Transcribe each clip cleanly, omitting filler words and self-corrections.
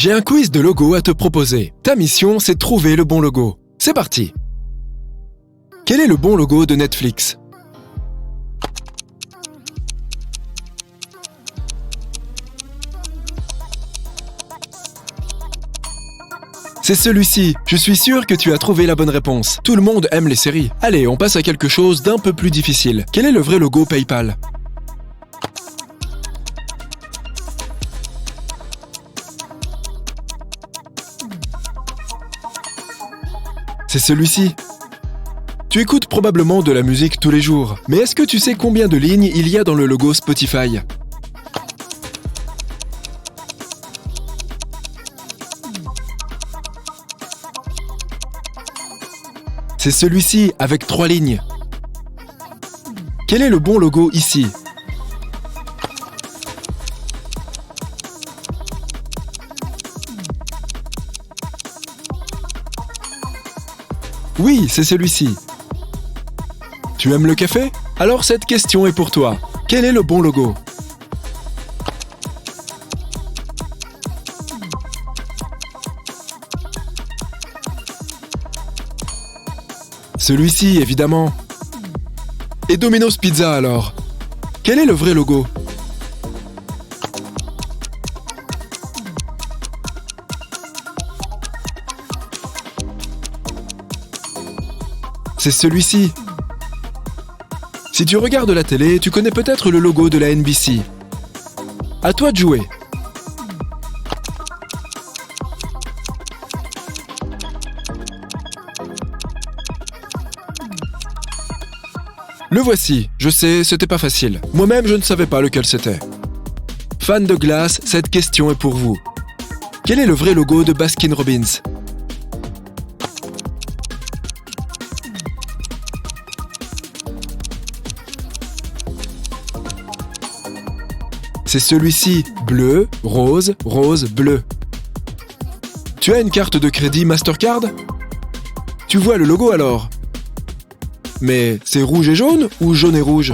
J'ai un quiz de logo à te proposer. Ta mission, c'est de trouver le bon logo. C'est parti! Quel est le bon logo de Netflix? C'est celui-ci. Je suis sûr que tu as trouvé la bonne réponse. Tout le monde aime les séries. Allez, on passe à quelque chose d'un peu plus difficile. Quel est le vrai logo PayPal? C'est celui-ci. Tu écoutes probablement de la musique tous les jours, mais est-ce que tu sais combien de lignes il y a dans le logo Spotify? C'est celui-ci, avec 3 lignes. Quel est le bon logo ici? Oui, c'est celui-ci. Tu aimes le café? Alors cette question est pour toi. Quel est le bon logo? Celui-ci, évidemment. Et Domino's Pizza alors? Quel est le vrai logo? C'est celui-ci. Si tu regardes la télé, tu connais peut-être le logo de la NBC. À toi de jouer. Le voici. Je sais, c'était pas facile. Moi-même, je ne savais pas lequel c'était. Fans de glace, cette question est pour vous. Quel est le vrai logo de Baskin Robbins? C'est celui-ci, bleu, rose, rose, bleu. Tu as une carte de crédit Mastercard? Tu vois le logo alors? Mais c'est rouge et jaune ou jaune et rouge?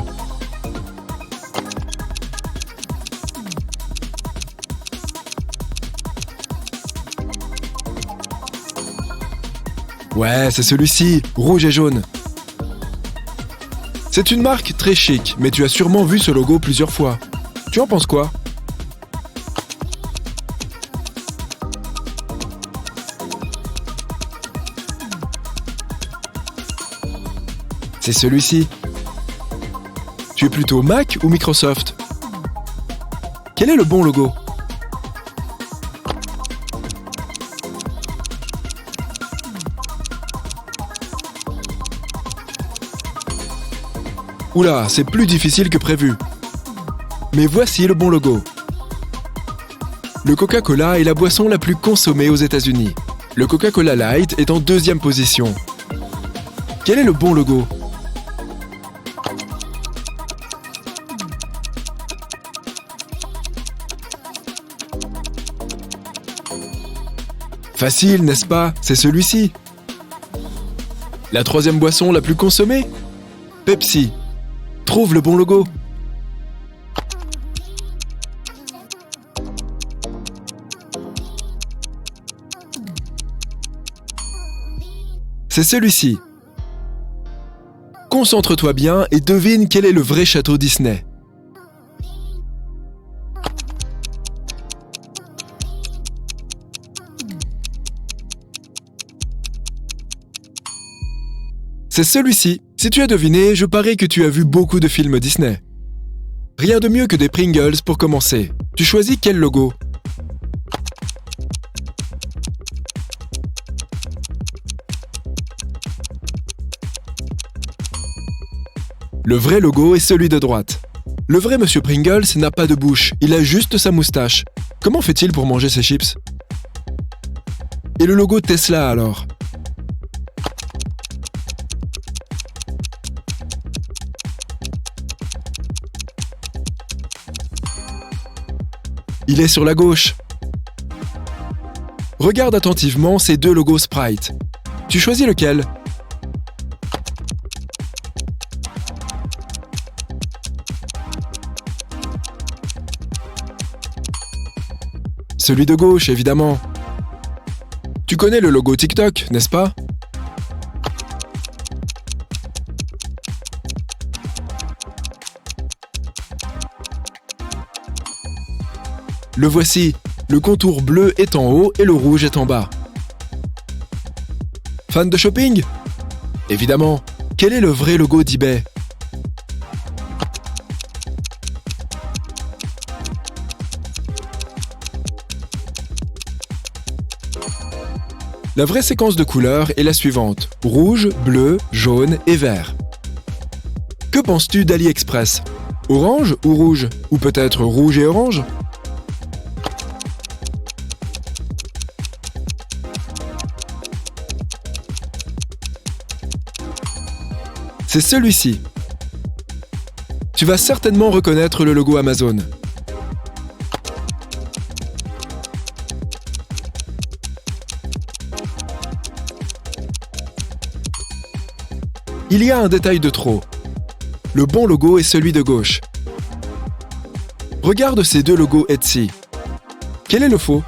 Ouais, c'est celui-ci, rouge et jaune. C'est une marque très chic, mais tu as sûrement vu ce logo plusieurs fois. Tu en penses quoi? C'est celui-ci. Tu es plutôt Mac ou Microsoft? Quel est le bon logo? Oula, c'est plus difficile que prévu. Mais voici le bon logo. Le Coca-Cola est la boisson la plus consommée aux États-Unis. Le Coca-Cola Light est en 2e position. Quel est le bon logo? Facile, n'est-ce pas? C'est celui-ci. La 3e boisson la plus consommée? Pepsi. Trouve le bon logo. C'est celui-ci. Concentre-toi bien et devine quel est le vrai château Disney. C'est celui-ci. Si tu as deviné, je parie que tu as vu beaucoup de films Disney. Rien de mieux que des Pringles pour commencer. Tu choisis quel logo? Le vrai logo est celui de droite. Le vrai Monsieur Pringles n'a pas de bouche, il a juste sa moustache. Comment fait-il pour manger ses chips? Et le logo Tesla alors? Il est sur la gauche. Regarde attentivement ces 2 logos Sprite. Tu choisis lequel? celui de gauche, évidemment. Tu connais le logo TikTok, n'est-ce pas? Le voici. Le contour bleu est en haut et le rouge est en bas. Fan de shopping? Évidemment. Quel est le vrai logo d'eBay? La vraie séquence de couleurs est la suivante: rouge, bleu, jaune et vert. Que penses-tu d'AliExpress? Orange ou rouge? Ou peut-être rouge et orange? C'est celui-ci. Tu vas certainement reconnaître le logo Amazon. Il y a un détail de trop. Le bon logo est celui de gauche. Regarde ces deux logos Etsy. Quel est le faux?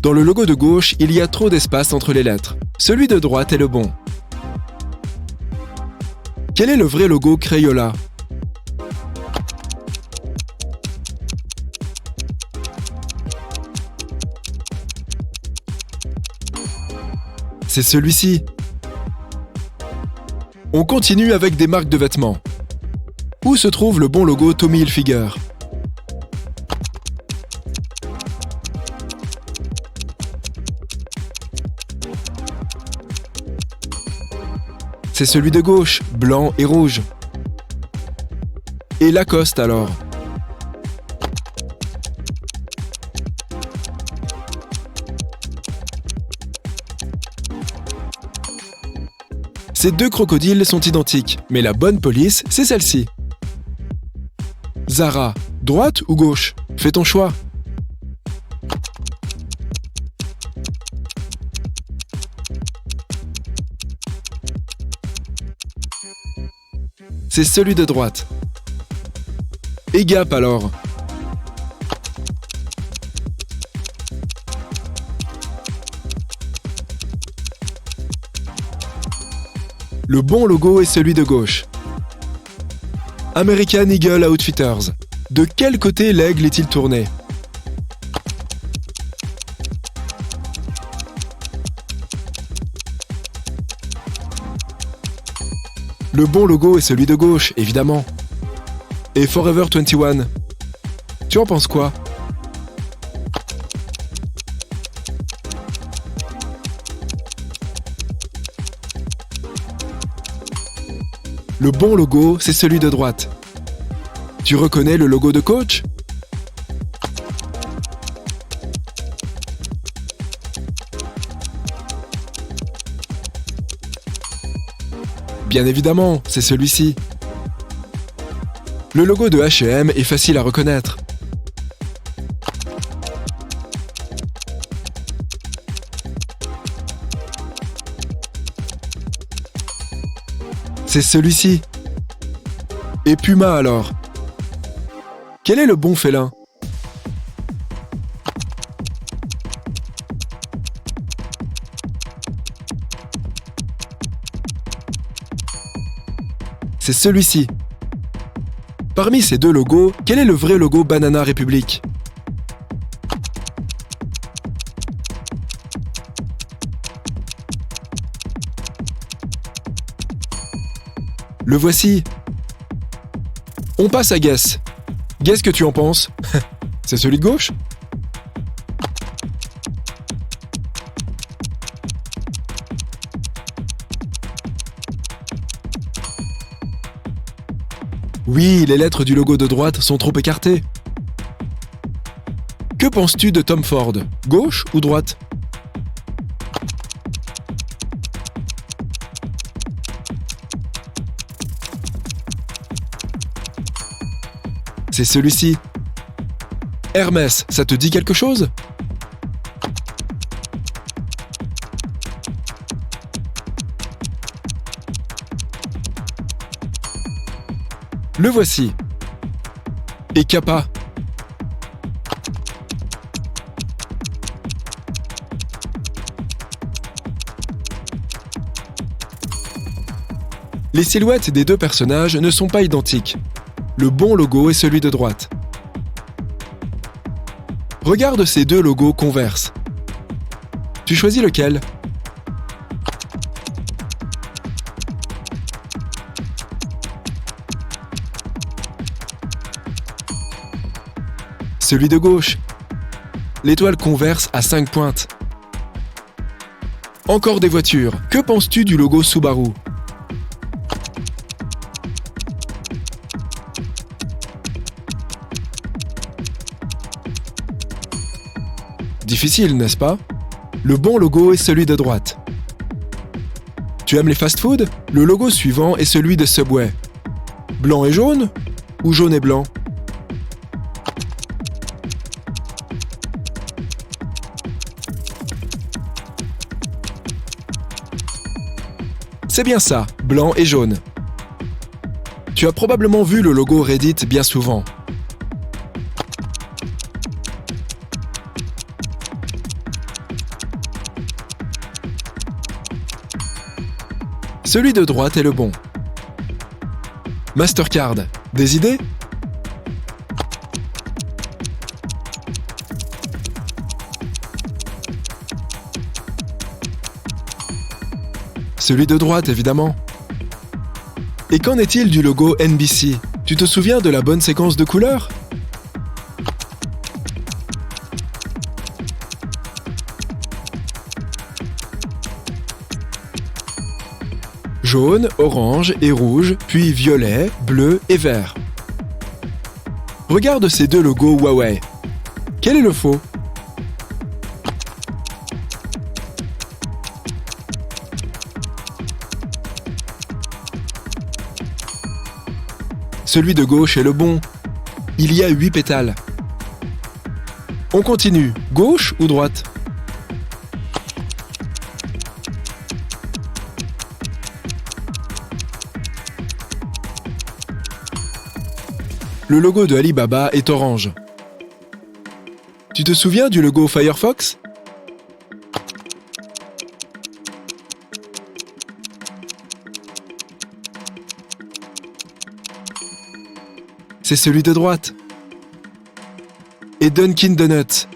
Dans le logo de gauche, il y a trop d'espace entre les lettres. Celui de droite est le bon. Quel est le vrai logo Crayola? C'est celui-ci. On continue avec des marques de vêtements. Où se trouve le bon logo Tommy Hilfiger? C'est celui de gauche, blanc et rouge. Et Lacoste alors? Ces deux crocodiles sont identiques, mais la bonne police, c'est celle-ci. Zara, droite ou gauche? Fais ton choix. C'est celui de droite. Et Gap alors? Le bon logo est celui de gauche. American Eagle Outfitters. De quel côté l'aigle est-il tourné? Le bon logo est celui de gauche, évidemment. Et Forever 21. Tu en penses quoi? Le bon logo, c'est celui de droite. Tu reconnais le logo de Coach? Bien évidemment, c'est celui-ci. Le logo de H&M est facile à reconnaître. C'est celui-ci. Et Puma alors? Quel est le bon félin? C'est celui-ci. Parmi ces deux logos, quel est le vrai logo Banana Republic? Le voici. On passe à Guess. Guess que tu en penses? C'est celui de gauche? Oui, les lettres du logo de droite sont trop écartées. Que penses-tu de Tom Ford? Gauche ou droite? C'est celui-ci. Hermès, ça te dit quelque chose? Le voici. Et Kappa. Les silhouettes des deux personnages ne sont pas identiques. Le bon logo est celui de droite. Regarde ces deux logos Converse. Tu choisis lequel? Celui de gauche. L'étoile Converse à 5 pointes. Encore des voitures. Que penses-tu du logo Subaru? Difficile, n'est-ce pas? Le bon logo est celui de droite. Tu aimes les fast-food? Le logo suivant est celui de Subway. Blanc et jaune ou jaune et blanc? C'est bien ça, blanc et jaune. Tu as probablement vu le logo Reddit bien souvent. Celui de droite est le bon. Mastercard, des idées? Celui de droite, évidemment. Et qu'en est-il du logo NBC? Tu te souviens de la bonne séquence de couleurs? Jaune, orange et rouge, puis violet, bleu et vert. Regarde ces deux logos Huawei. Quel est le faux? Celui de gauche est le bon. Il y a 8 pétales. On continue. Gauche ou droite? Le logo de Alibaba est orange. Tu te souviens du logo Firefox? C'est celui de droite. Et Dunkin' Donuts.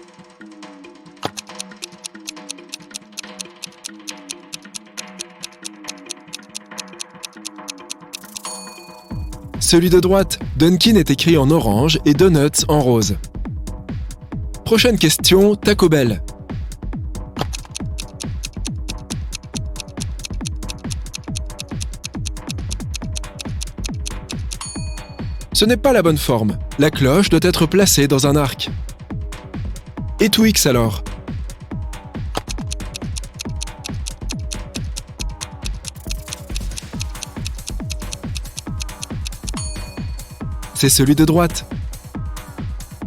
Celui de droite, Dunkin' est écrit en orange et Donuts en rose. Prochaine question, Taco Bell. Ce n'est pas la bonne forme. La cloche doit être placée dans un arc. Et Twix alors? C'est celui de droite.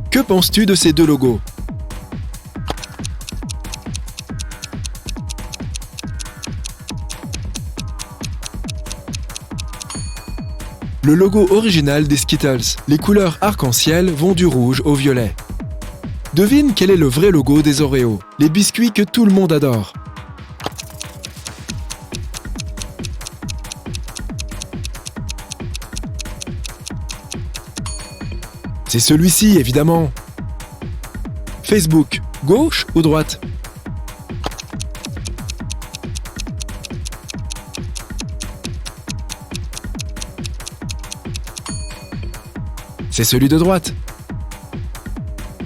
Que penses-tu de ces deux logos? Le logo original des Skittles. Les couleurs arc-en-ciel vont du rouge au violet. Devine quel est le vrai logo des Oreos, les biscuits que tout le monde adore. C'est celui-ci, évidemment. Facebook, gauche ou droite? C'est celui de droite.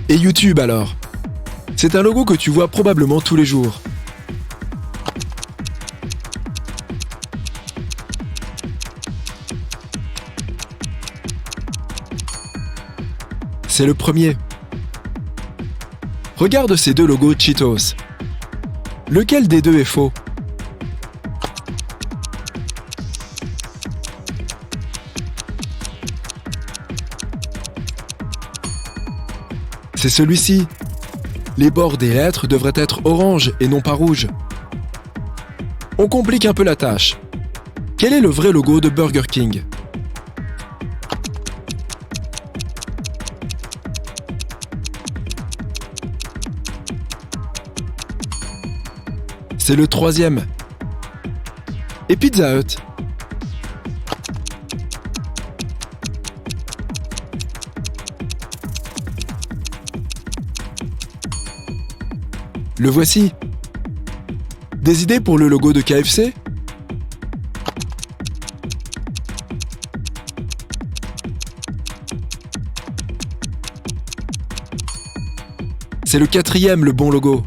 Et YouTube alors? C'est un logo que tu vois probablement tous les jours. C'est le premier. Regarde ces deux logos Cheetos. Lequel des deux est faux? C'est celui-ci. Les bords des lettres devraient être orange et non pas rouge. On complique un peu la tâche. Quel est le vrai logo de Burger King? C'est le troisième. Et Pizza Hut? Le voici. Des idées pour le logo de KFC? C'est le quatrième, le bon logo.